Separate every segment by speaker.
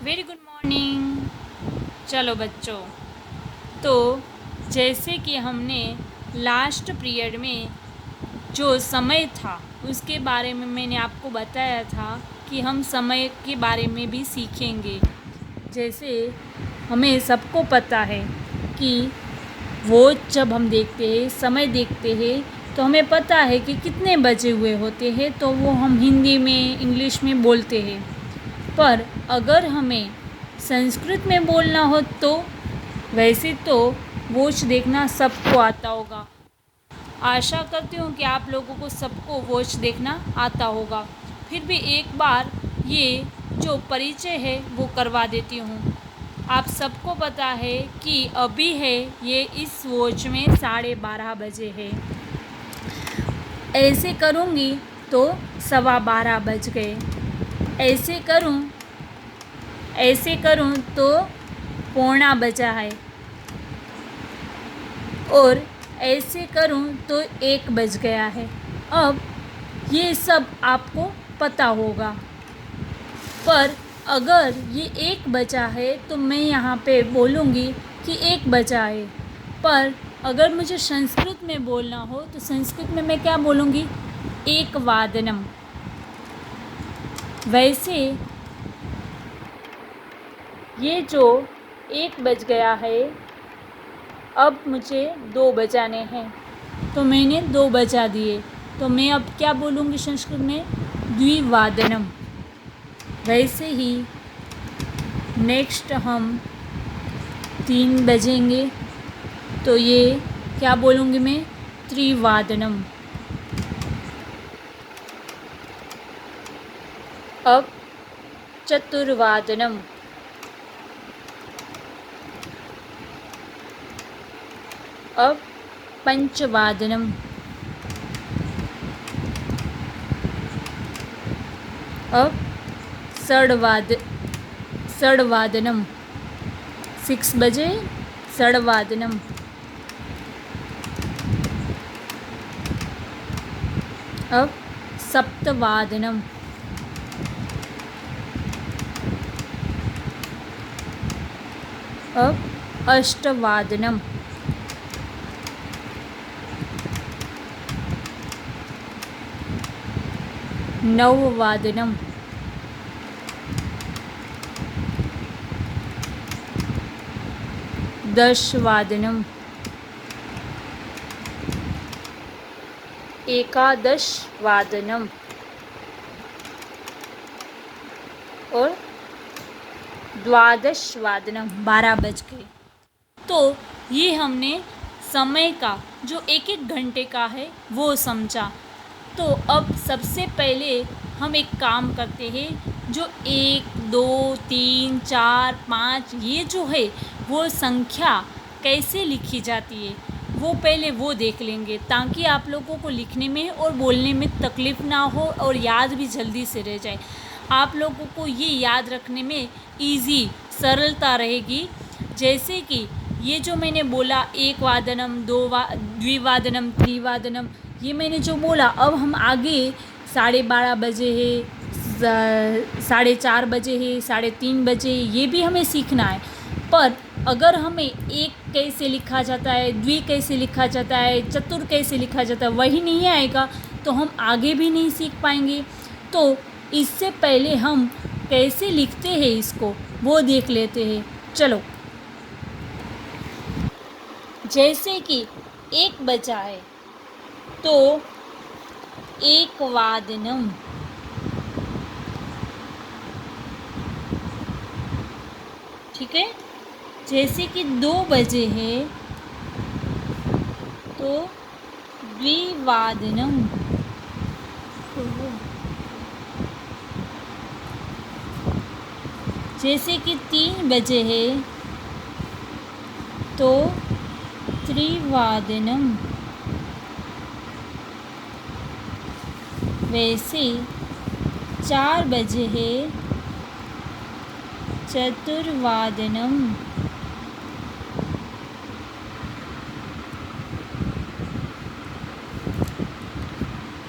Speaker 1: Very good morning. चलो बच्चों, तो जैसे कि हमने लास्ट पीरियड में जो समय था उसके बारे में मैंने आपको बताया था कि हम समय के बारे में भी सीखेंगे। जैसे हमें सबको पता है कि वॉच जब हम देखते हैं, समय देखते हैं, तो हमें पता है कि कितने बजे हुए होते हैं, तो वो हम हिंदी में इंग्लिश में बोलते हैं। पर अगर हमें संस्कृत में बोलना हो तो वैसे तो वॉच देखना सबको आता होगा। आशा करती हूँ कि आप लोगों को सबको वॉच देखना आता होगा। फिर भी एक बार ये जो परिचय है वो करवा देती हूँ। आप सबको पता है कि अभी है ये इस वॉच में 12:30 बजे है। ऐसे करूँगी तो 12:15 बज गए। ऐसे करूँ तो 1:15 बजा है, और ऐसे करूँ तो 1 बज गया है। अब ये सब आपको पता होगा, पर अगर ये 1 बजा है तो मैं यहाँ पे बोलूँगी कि 1 बजा है। पर अगर मुझे संस्कृत में बोलना हो तो संस्कृत में मैं क्या बोलूँगी? 1 वादनम। वैसे ये जो 1 बज गया है, अब मुझे 2 बजाने हैं, तो मैंने 2 बजा दिए, तो मैं अब क्या बोलूँगी संस्कृत में? द्विवादनम। वैसे ही नेक्स्ट हम 3 बजेंगे, तो ये क्या बोलूँगी मैं? त्रिवादनम। अब चतुर्वादनम। अब पंचवादनम। अब षड्वादनम। 6 बजे षड्वादनम। अब सप्तवादनम। अब अष्टवादनम। नववादनम। दशवादनम। एकादशवादनम। और द्वादशवादनम। 12 बज गए। तो ये हमने समय का जो 1-1 घंटे का है वो समझा। तो अब सबसे पहले हम एक काम करते हैं, जो 1, 2, 3, 4, 5 ये जो है वो संख्या कैसे लिखी जाती है वो पहले वो देख लेंगे, ताकि आप लोगों को लिखने में और बोलने में तकलीफ़ ना हो और याद भी जल्दी से रह जाए। आप लोगों को ये याद रखने में इजी सरलता रहेगी। जैसे कि ये जो मैंने बोला 1 वादनम, द्विवादनम, त्रिवादनम, ये मैंने जो बोला, अब हम आगे 12:30 बजे है, 4:30 बजे है, 3:30 बजे, ये भी हमें सीखना है। पर अगर हमें 1 कैसे लिखा जाता है, द्वि कैसे लिखा जाता है, चतुर कैसे लिखा जाता है वही नहीं आएगा तो हम आगे भी नहीं सीख पाएंगे। तो इससे पहले हम कैसे लिखते हैं इसको वो देख लेते हैं। चलो, जैसे कि 1 बजा है तो 1 वादनम। ठीक है। जैसे कि 2 बजे है तो द्विवादनम। जैसे कि 3 बजे है तो त्रिवादनम। वैसे 4 बजे है चतुर्वादनम।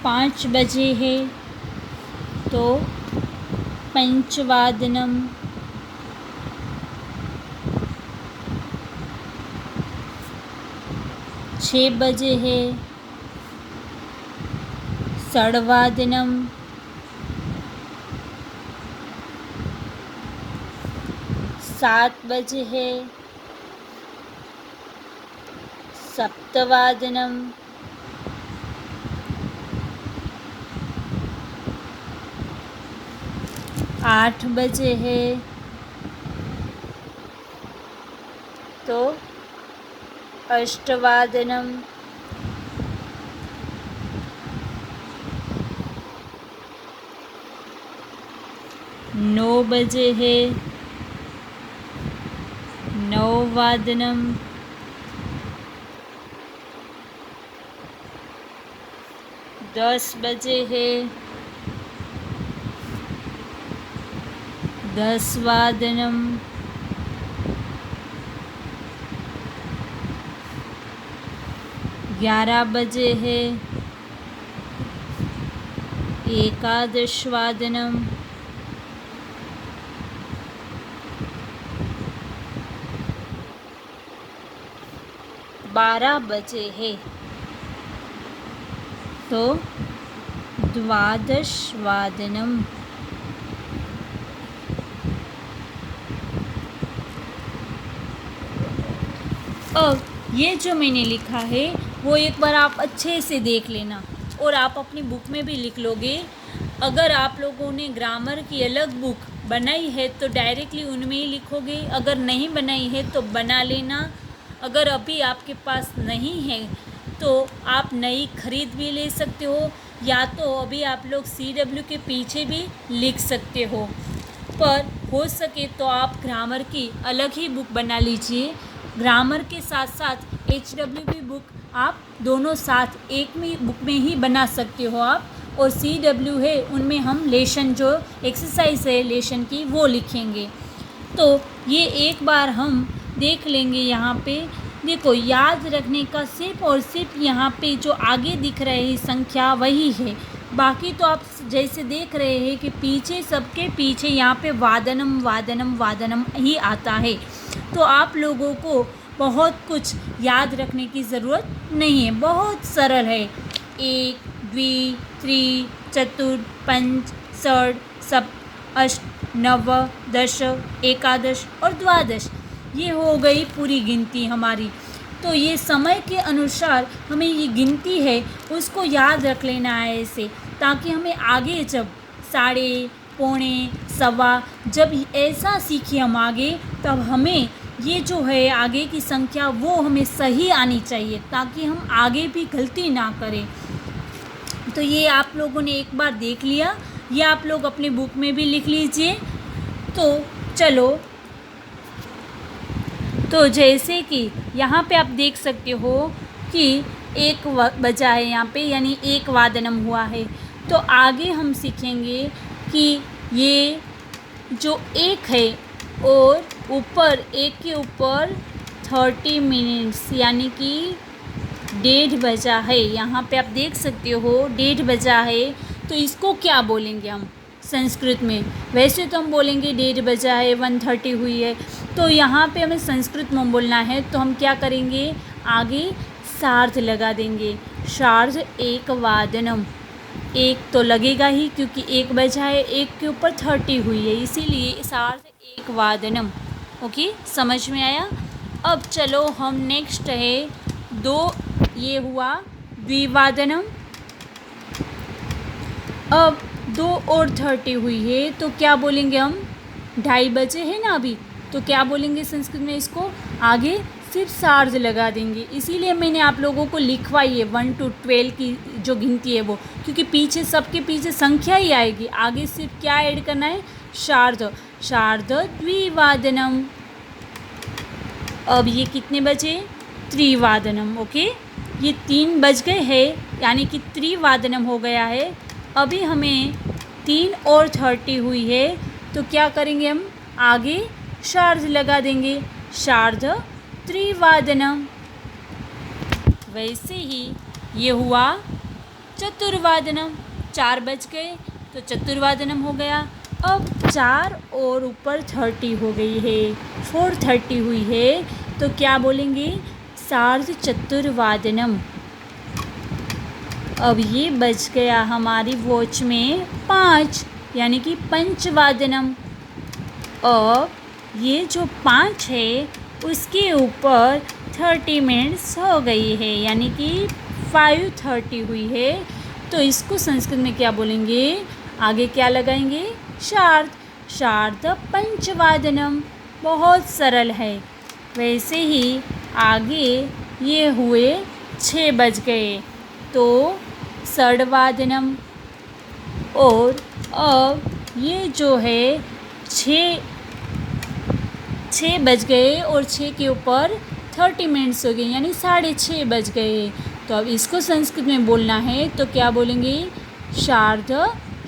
Speaker 1: 5 बजे है तो पंचवादनम। 6 बजे है षड्वादनम, 7 बजे है सप्तवादनम, 8 बजे है तो अष्टवादनम, 9 बजे है नववादनम, 10 बजे है दसवादनम, 11 बजे है एकादशवादनम, 12 बजे है तो द्वादशवादनम। अब ये जो मैंने लिखा है वो एक बार आप अच्छे से देख लेना और आप अपनी बुक में भी लिख लोगे। अगर आप लोगों ने ग्रामर की अलग बुक बनाई है तो डायरेक्टली उनमें ही लिखोगे, अगर नहीं बनाई है तो बना लेना। अगर अभी आपके पास नहीं है तो आप नई खरीद भी ले सकते हो, या तो अभी आप लोग CW के पीछे भी लिख सकते हो। पर हो सके तो आप ग्रामर की अलग ही बुक बना लीजिए। ग्रामर के साथ साथ HW की बुक आप दोनों साथ एक में बुक में ही बना सकते हो आप। और CW है उनमें हम लेसन जो एक्सरसाइज है लेसन की वो लिखेंगे। तो ये एक बार हम देख लेंगे। यहाँ पे देखो, याद रखने का सिर्फ और सिर्फ यहाँ पे जो आगे दिख रहे हैं संख्या वही है। बाकी तो आप जैसे देख रहे हैं कि पीछे सबके पीछे यहाँ पे वादनम वादनम वादनम ही आता है। तो आप लोगों को बहुत कुछ याद रखने की ज़रूरत नहीं है, बहुत सरल है। 1 2 3 4 5 6 7 8 9 10 एकादश और द्वादश, ये हो गई पूरी गिनती हमारी। तो ये समय के अनुसार हमें ये गिनती है उसको याद रख लेना है ऐसे, ताकि हमें आगे जब साढ़े पौने सवा जब ऐसा सीखे हम आगे, तब हमें ये जो है आगे की संख्या वो हमें सही आनी चाहिए, ताकि हम आगे भी गलती ना करें। तो ये आप लोगों ने एक बार देख लिया, ये आप लोग अपनी बुक में भी लिख लीजिए। तो चलो, तो जैसे कि यहाँ पे आप देख सकते हो कि 1 बजा है यहाँ पे, यानी 1 वादनम हुआ है। तो आगे हम सीखेंगे कि ये जो 1 है और ऊपर 1 के ऊपर 30 मिनट्स यानी कि 1:30 बजा है। यहाँ पे आप देख सकते हो 1:30 बजा है। तो इसको क्या बोलेंगे हम संस्कृत में? वैसे तो हम बोलेंगे 1:30 बजा है, 1:30 हुई है। तो यहाँ पे हमें संस्कृत में बोलना है, तो हम क्या करेंगे, आगे सार्ध लगा देंगे। सार्ध 1 वादनम, 1 तो लगेगा ही क्योंकि 1 बजा है, 1 के ऊपर 30 हुई है, इसीलिए सार्ध 1 वादनम। ओके, समझ में आया? अब चलो हम नेक्स्ट है 2, ये हुआ द्विवादनम। अब 2 और 30 हुई है, तो क्या बोलेंगे हम? 2:30 बजे है ना अभी, तो क्या बोलेंगे संस्कृत में? इसको आगे सिर्फ सार्ध लगा देंगे। इसीलिए मैंने आप लोगों को लिखवाई है 1 to 12 की जो गिनती है वो, क्योंकि पीछे सबके पीछे संख्या ही आएगी, आगे सिर्फ क्या ऐड करना है? सार्ध। सार्ध द्विवादनम। अब ये कितने बजे? त्रिवादनम। ओके, ये 3 बज गए हैं, यानी कि त्रिवादनम हो गया है। अभी हमें 3 और 30 हुई है, तो क्या करेंगे हम? आगे सार्ध लगा देंगे। सार्ध त्रिवादनम। वैसे ही ये हुआ चतुर्वादनम। 4 बज गए तो चतुर्वादनम हो गया। अब 4 और ऊपर 30 हो गई है, 4:30 हुई है, तो क्या बोलेंगे? सार्धचतुर्वादनम। अब ये बज गया हमारी वॉच में 5, यानी कि पंचवादनम। अब ये जो 5 है उसके ऊपर 30 मिनट्स हो गई है, यानी कि 5:30 हुई है। तो इसको संस्कृत में क्या बोलेंगे, आगे क्या लगाएंगे, शार्द पंचवादनम। बहुत सरल है। वैसे ही आगे ये हुए 6 बज गए तो षड्वादनम। और अब ये जो है 6 बज गए और 6 के ऊपर 30 मिनट्स हो गए, यानी 6:30 बज गए। तो अब इसको संस्कृत में बोलना है तो क्या बोलेंगे, शार्द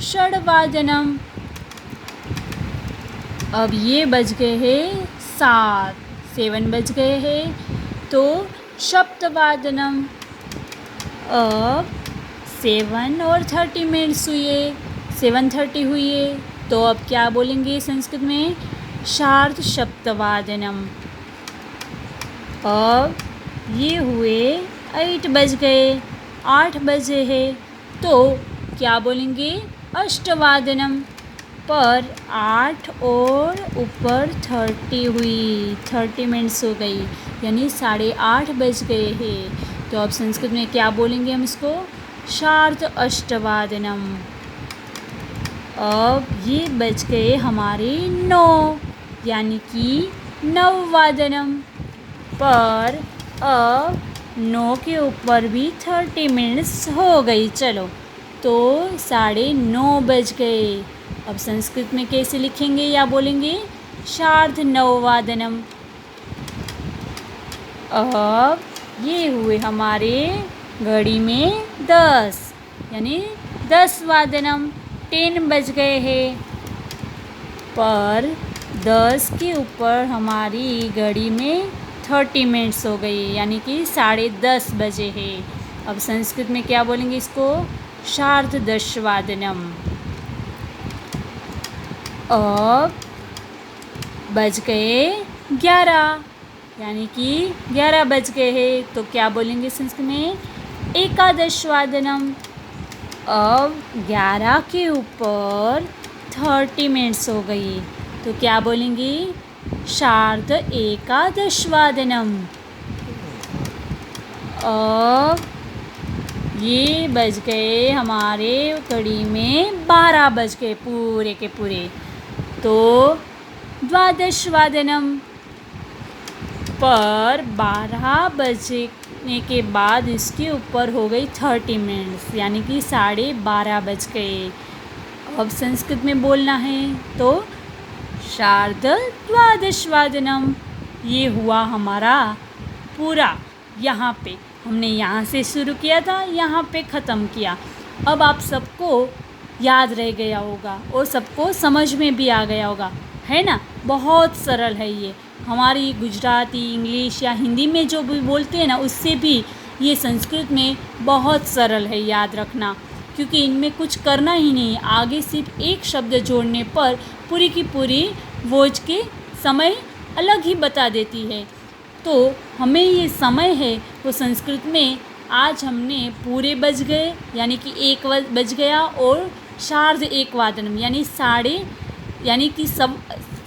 Speaker 1: षड्वादनम। अब ये बज गए हैं 7 बज गए हैं तो सप्तवादनम। अब 7 और 30 मिनट्स हुए, 7:30 हुई, तो अब क्या बोलेंगे संस्कृत में, शार्द सप्तवादनम। अब ये हुए 8 बज गए, 8 बजे हैं तो क्या बोलेंगे, अष्टवादनम। पर 8 और ऊपर 30 हुई, 30 मिनट्स हो गई, यानी 8:30 बज गए हैं। तो अब संस्कृत में क्या बोलेंगे हम इसको, शार्द अष्टवादनम। अब ये बज गए हमारे 9, यानी कि नववादनम। पर अब 9 के ऊपर भी 30 मिनट्स हो गई, चलो तो 9:30 बज गए। अब संस्कृत में कैसे लिखेंगे या बोलेंगे, शार्द नववादनम। अब ये हुए हमारे घड़ी में 10, यानी 10 वादनम, 10 बज गए हैं। पर 10 के ऊपर हमारी घड़ी में 30 मिनट्स हो गई, यानी कि 10:30 बजे हैं। अब संस्कृत में क्या बोलेंगे इसको, शार्द दशवादनम। अब बज गए 11, यानी कि 11 बज गए हैं तो क्या बोलेंगे संस्कृत में, एकादशवादनम। अब 11 के ऊपर 30 मिनट्स हो गई तो क्या बोलेंगे, शार्द एकादशवादनम। अब ये बज गए हमारे घड़ी में 12 बज गए पूरे के पूरे, तो द्वादशवादनम। पर 12 बजने के बाद इसके ऊपर हो गई 30 मिनट्स, यानी कि 12:30 बज गए। अब संस्कृत में बोलना है तो शार्द द्वादशवादनम। ये हुआ हमारा पूरा, यहाँ पे हमने यहाँ से शुरू किया था, यहाँ पे ख़त्म किया। अब आप सबको याद रह गया होगा और सबको समझ में भी आ गया होगा, है ना। बहुत सरल है ये, हमारी गुजराती, इंग्लिश या हिंदी में जो भी बोलते हैं ना, उससे भी ये संस्कृत में बहुत सरल है याद रखना, क्योंकि इनमें कुछ करना ही नहीं। आगे सिर्फ एक शब्द जोड़ने पर पूरी की पूरी वॉच के समय अलग ही बता देती है। तो हमें ये समय है वो संस्कृत में आज हमने पूरे बज गए, यानी कि 1 बज गया, और शार्द एकवादनम यानी कि सब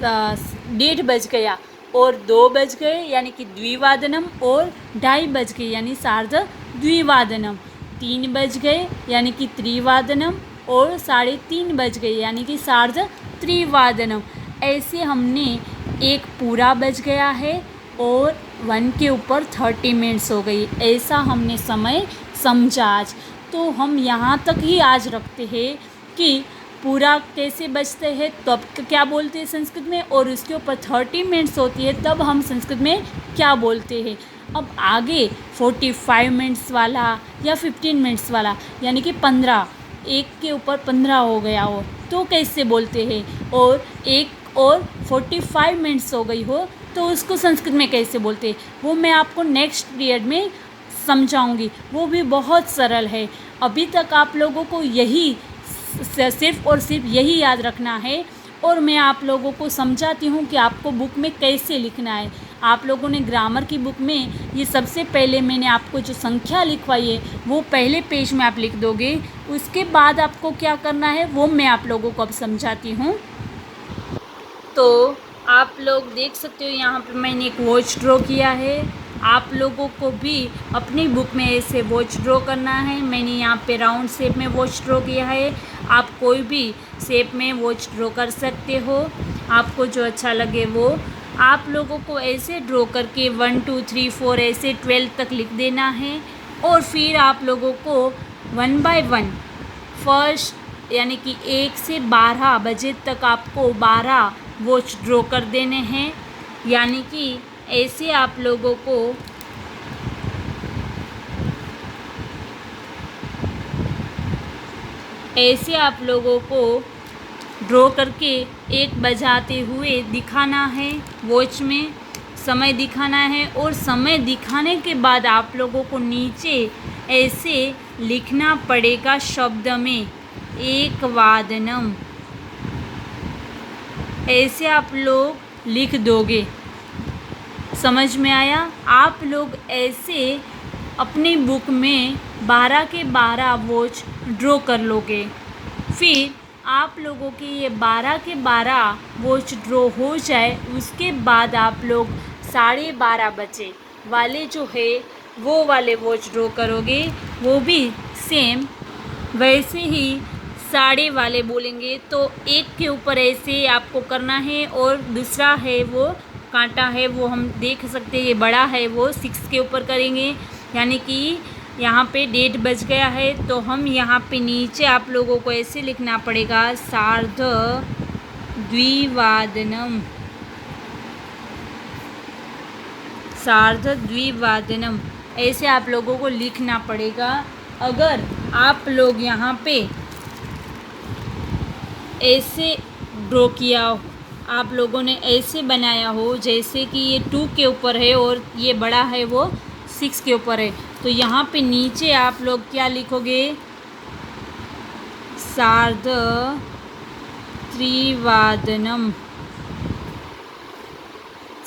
Speaker 1: 1:30 बज गया, और 2 बज गए यानी कि द्विवादनम, और 2:30 बज गए यानी शार्द द्विवादनम, 3 बज गए यानी कि त्रिवादनम, और 3:30 बज गए यानी कि शार्द त्रिवादनम। ऐसे हमने एक पूरा बज गया है और 1 के ऊपर 30 मिनट्स हो गई, ऐसा हमने समय समझा आज। तो हम यहाँ तक ही आज रखते हैं कि पूरा कैसे बजते हैं, तब तो क्या बोलते हैं संस्कृत में, और उसके ऊपर 30 मिनट्स होती है तब हम संस्कृत में क्या बोलते हैं। अब आगे 45 मिनट्स वाला या 15 मिनट्स वाला, यानी कि 15, 1 के ऊपर 15 हो गया हो तो कैसे बोलते हैं, और 1 और 45 मिनट्स हो गई हो तो उसको संस्कृत में कैसे बोलते हैं, वो मैं आपको नेक्स्ट पीरियड में समझाऊंगी। वो भी बहुत सरल है। अभी तक आप लोगों को यही सिर्फ और सिर्फ यही याद रखना है, और मैं आप लोगों को समझाती हूँ कि आपको बुक में कैसे लिखना है। आप लोगों ने ग्रामर की बुक में ये सबसे पहले मैंने आपको जो संख्या लिखवाई है वो पहले पेज में आप लिख दोगे। उसके बाद आपको क्या करना है वो मैं आप लोगों को अब समझाती हूँ। तो आप लोग देख सकते हो यहाँ पे मैंने एक वॉच ड्रॉ किया है। आप लोगों को भी अपनी बुक में ऐसे वॉच ड्रॉ करना है। मैंने यहाँ पे राउंड शेप में वॉच ड्रॉ किया है। आप कोई भी शेप में वॉच ड्रॉ कर सकते हो, आपको जो अच्छा लगे वो। आप लोगों को ऐसे ड्रॉ करके 1 2 3 4 ऐसे 12 तक लिख देना है। और फिर आप लोगों को 1 बाय 1 फर्स्ट यानी कि 1 से 12 बजे तक आपको 12 वॉच ड्रॉ कर देने हैं। यानी कि ऐसे आप लोगों को ड्रॉ करके 1 बजाते हुए दिखाना है, वॉच में समय दिखाना है। और समय दिखाने के बाद आप लोगों को नीचे ऐसे लिखना पड़ेगा शब्द में 1 वादनम, ऐसे आप लोग लिख दोगे। समझ में आया? आप लोग ऐसे अपनी बुक में 12 के 12 वॉच ड्रॉ कर लोगे। फिर आप लोगों के ये 12 के 12 वॉच ड्रॉ हो जाए उसके बाद आप लोग 12:30 बजे वाले जो है वो वाले वॉच ड्रॉ करोगे। वो भी सेम वैसे ही साढ़े वाले बोलेंगे। तो एक के ऊपर ऐसे आपको करना है और दूसरा है वो कांटा है वो हम देख सकते हैं, ये बड़ा है वो 6 के ऊपर करेंगे। यानी कि यहाँ पे 1:30 बज गया है तो हम यहाँ पे नीचे आप लोगों को ऐसे लिखना पड़ेगा सार्ध द्विवादनम, सार्ध द्विवादनम, ऐसे आप लोगों को लिखना पड़ेगा। अगर आप लोग यहाँ पे ऐसे ड्रॉ किया हो, आप लोगों ने ऐसे बनाया हो जैसे कि ये 2 के ऊपर है और ये बड़ा है वो 6 के ऊपर है, तो यहाँ पे नीचे आप लोग क्या लिखोगे सार्ध त्रिवादनम।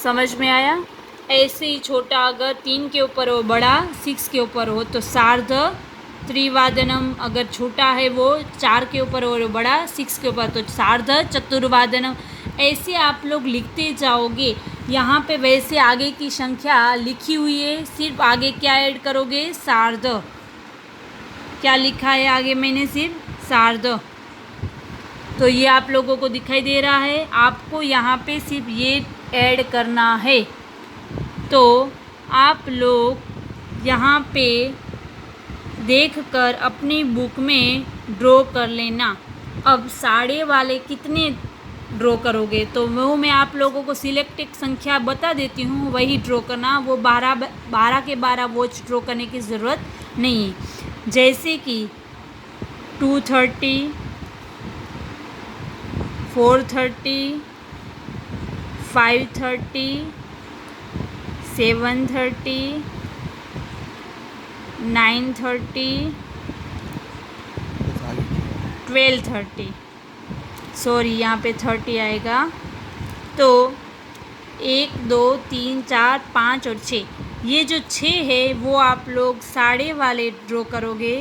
Speaker 1: समझ में आया? ऐसे ही छोटा अगर 3 के ऊपर हो, बड़ा 6 के ऊपर हो तो सार्ध त्रिवादनम। अगर छोटा है वो 4 के ऊपर और बड़ा 6 के ऊपर तो सार्ध चतुर्वादनम। ऐसे आप लोग लिखते जाओगे। यहाँ पे वैसे आगे की संख्या लिखी हुई है, सिर्फ आगे क्या ऐड करोगे सार्ध। क्या लिखा है आगे मैंने? सिर्फ सार्ध। तो ये आप लोगों को दिखाई दे रहा है। आपको यहाँ पे सिर्फ ये ऐड करना है। तो आप लोग यहाँ पे देखकर अपनी बुक में ड्रॉ कर लेना। अब साढ़े वाले कितने ड्रॉ करोगे तो वो मैं आप लोगों को सिलेक्ट एक संख्या बता देती हूँ, वही ड्रॉ करना। वो 12 के 12 वॉच ड्रॉ करने की ज़रूरत नहीं है। जैसे कि 230, 430, 530, 730, 930, 1230, सॉरी यहाँ पे 30 आएगा। तो 1 2 3 4 5 और 6, ये जो 6 है वो आप लोग साढ़े वाले ड्रॉ करोगे।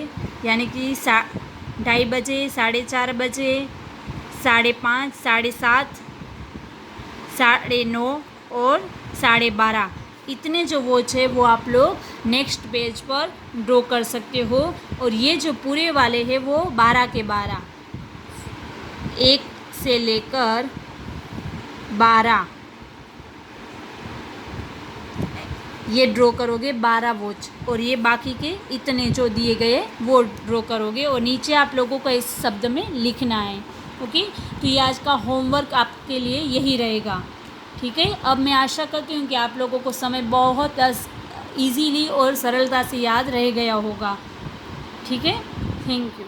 Speaker 1: यानी कि 2:30 बजे, 4:30 बजे, 5:30, 7:30, 9:30 और 12:30, इतने जो वॉच है वो आप लोग नेक्स्ट पेज पर ड्रॉ कर सकते हो। और ये जो पूरे वाले हैं वो 12 के 12, 1 से लेकर 12 ये ड्रॉ करोगे 12 वॉच। और ये बाकी के इतने जो दिए गए वो ड्रॉ करोगे और नीचे आप लोगों को इस शब्द में लिखना है। ओके, तो ये आज का होमवर्क आपके लिए यही रहेगा। ठीक है, अब मैं आशा करती हूँ कि आप लोगों को समय बहुत ईजीली और सरलता से याद रह गया होगा। ठीक है, थैंक यू।